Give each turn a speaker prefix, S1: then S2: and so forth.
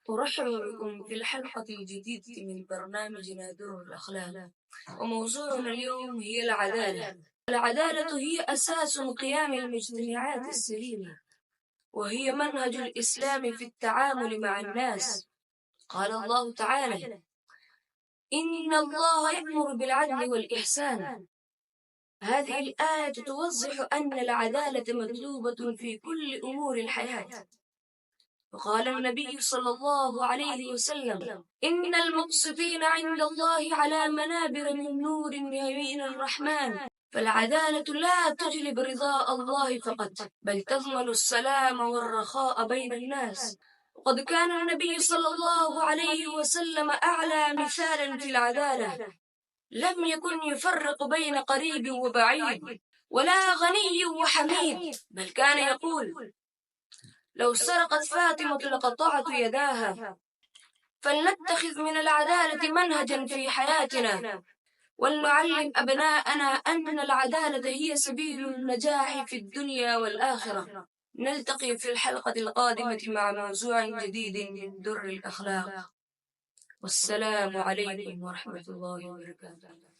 S1: أرحب بكم في الحلقة الجديدة من برنامجنا در الأخلاق، وموضوعنا اليوم هي العدالة. العدالة هي أساس قيام المجتمعات السليمة، وهي منهج الإسلام في التعامل مع الناس. قال الله تعالى: إن الله يأمر بالعدل والإحسان. هذه الآية توضح أن العدالة مطلوبة في كل أمور الحياة. وقال النبي صلى الله عليه وسلم: إن المقسطين عند الله على منابر من نور يمين الرحمن. فالعدالة لا تجلب رضاء الله فقط، بل تضمن السلام والرخاء بين الناس. وقد كان النبي صلى الله عليه وسلم أعلى مثالا في العدالة. لم يكن يفرق بين قريب وبعيد، ولا غني وحميد، بل كان يقول: لو سرقت فاطمة لقطعت يداها. فلنتخذ من العدالة منهجا في حياتنا، ولنعلم أبناءنا أن العدالة هي سبيل النجاح في الدنيا والآخرة. نلتقي في الحلقة القادمة مع موضوع جديد من در الأخلاق. والسلام عليكم ورحمة الله وبركاته.